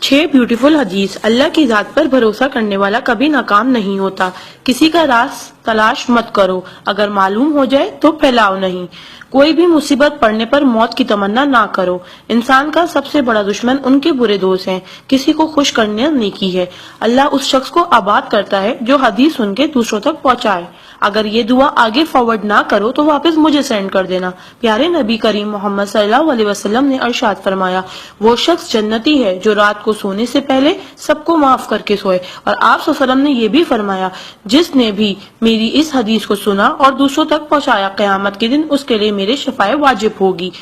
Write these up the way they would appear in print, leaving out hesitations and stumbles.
6 beautiful हदीस। अल्लाह की जात पर भरोसा करने वाला कभी नाकाम नहीं होता। किसी का राज तलाश मत करो, अगर मालूम हो जाए तो फैलाओ नहीं। कोई भी मुसीबत पड़ने पर मौत की तमन्ना ना करो। इंसान का सबसे बड़ा दुश्मन उनके बुरे दोस्त हैं। किसी को खुश करना नेकी है। अल्लाह उस शख्स को आबाद करता है जो हदीस सुन के दूसरों तक पहुंचाए। अगर ये दुआ आगे फॉरवर्ड ना करो तो वापस मुझे सेंड कर देना। प्यारे नबी करीम मोहम्मद सल्लल्लाहु अलैहि वसल्लम ने इरशाद फरमाया, वो शख्स जन्नती है जो रात को सोने से पहले सबको माफ करके सोए। और आप सल्लल्लाहु अलैहि वसल्लम ने ये भी फरमाया, जिसने भी मेरी इस हदीस को सुना और दूसरों तक पहुंचाया, क़यामत के दिन उसके लिए मेरे शफाए वाजिब होगी।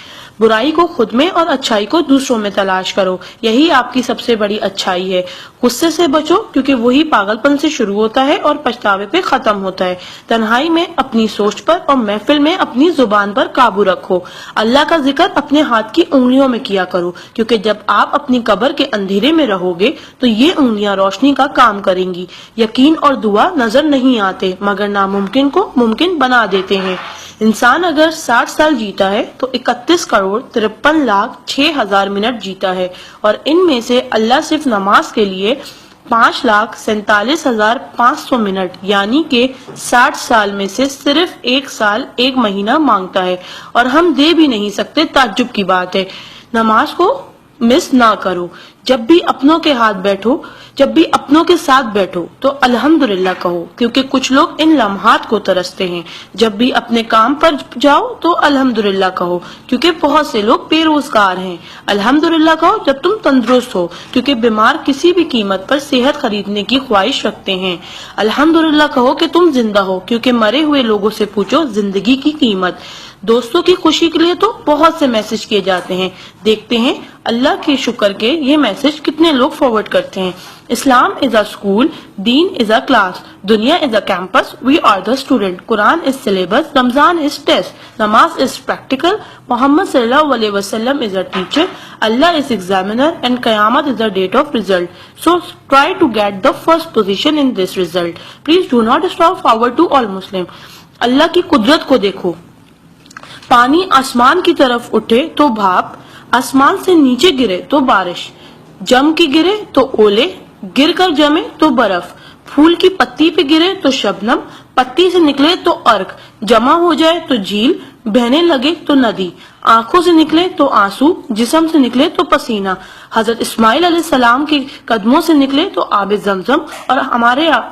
बुराई को खुद में और अच्छाई को दूसरों में तलाश करो, यही आपकी सबसे बड़ी अच्छाई है। गुस्से से बचो क्योंकि वही पागलपन से शुरू होता है और पछतावे पे खत्म होता है। तन्हाई में अपनी सोच पर और महफिल में अपनी जुबान पर काबू रखो। अल्लाह का जिक्र अपने हाथ की उंगलियों में किया करो, क्योंकि जब आप अपनी कब्र के अंधेरे में रहोगे तो ये उंगलियां रोशनी का काम करेंगी। यकीन और दुआ नजर नहीं आते मगर नामुमकिन को मुमकिन बना देते हैं। इंसान अगर 60 साल जीता है तो 31,53,06,000 मिनट जीता है, और इनमें से अल्लाह सिर्फ नमाज के लिए 5,47,500 मिनट यानी कि 60 साल में से सिर्फ 1 साल 1 महीना मांगता है, और हम दे भी नहीं सकते। ताज्जुब की बात है। नमाज को मिस ना करो। जब भी अपनों के साथ बैठो तो अल्हम्दुलिल्लाह कहो, क्योंकि कुछ लोग इन लम्हात को तरसते हैं। जब भी अपने काम पर जाओ तो अल्हम्दुलिल्लाह कहो, क्योंकि बहुत से लोग बेरोजगार हैं। अल्हम्दुलिल्लाह कहो जब तुम तंदुरुस्त हो, क्योंकि बीमार किसी भी कीमत पर सेहत खरीदने की ख्वाहिश रखते हैं। अल्हम्दुलिल्लाह कहो कि तुम जिंदा हो, क्योंकि मरे हुए लोगों से पूछो जिंदगी की कीमत। दोस्तों की खुशी के लिए तो बहुत से मैसेज किए जाते हैं, देखते हैं अल्लाह के शुक्र के ये मैसेज कितने लोग फॉरवर्ड करते हैं। Islam is a school, deen is a class, duniya is a campus, we are the student, Quran is syllabus, Ramzan is test, namaz is practical, Mohammad सल्लल्लाहु अलैहि वसल्लम is a teacher, Allah is examiner and qayamat is the date of result. So try to get the first position in this result. Please do not stop forward to all Muslim. Allah की कुदरत को देखो। पानी आसमान की तरफ उठे तो भाप, आसमान से नीचे गिरे तो बारिश, जम के गिरे तो ओले, गिर कर जमे तो बर्फ, फूल की पत्ती पे गिरे तो शबनम, पत्ती से निकले तो अर्क, जमा हो जाए तो झील, बहने लगे तो नदी, आंखों से निकले तो आंसू, जिस्म से निकले तो पसीना, हजरत इस्माइल अलैहिस्सलाम के कदमों से निकले तो आबे जमजम,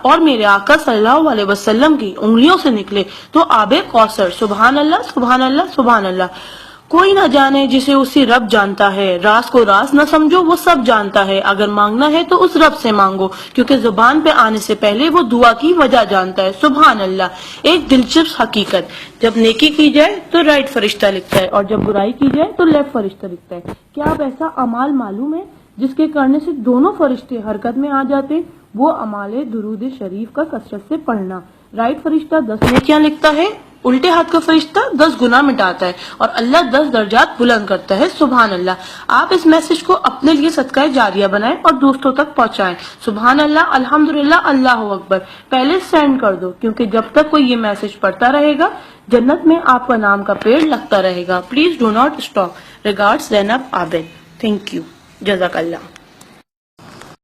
और मेरे आका सल्लल्लाहु अलैहि वसल्लम की उंगलियों से निकले तो आबे कौसर। सुभान अल्लाह, सुभान अल्लाह, सुभान अल्लाह। कोई ना जाने जिसे उसी रब जानता है। राज को राज न समझो, वो सब जानता है। अगर मांगना है तो उस रब से मांगो, क्योंकि जुबान पे आने से पहले वो दुआ की वजह जानता है। सुभान अल्लाह। एक दिलचस्प हकीकत, जब नेकी की जाए तो राइट फरिश्ता लिखता है, और जब बुराई की जाए तो लेफ्ट फरिश्ता लिखता है। क्या आप ऐसा अमाल मालूम है जिसके करने से दोनों फरिश्ते हरकत में आ जाते? वो अमाल दुरूद शरीफ का कसरत से पढ़ना। राइट फरिश्ता 10 नेकियां लिखता है, उल्टे हाथ का फरिश्ता 10 गुनाह मिटाता है, और अल्लाह 10 दर्जात बुलंद करता है। सुभान अल्लाह। आप इस मैसेज को अपने लिए सदका जारिया बनाएं और दोस्तों तक पहुंचाएं। सुभान अल्लाह, अल्हम्दुलिल्लाह, अल्लाहु अकबर पहले सेंड कर दो, क्योंकि जब तक कोई ये मैसेज पढ़ता रहेगा जन्नत में आपका नाम का पेड़ लगता रहेगा। Please do not stop. Regards, Zainab Abid. Thank you. जज़ाकल्लाह।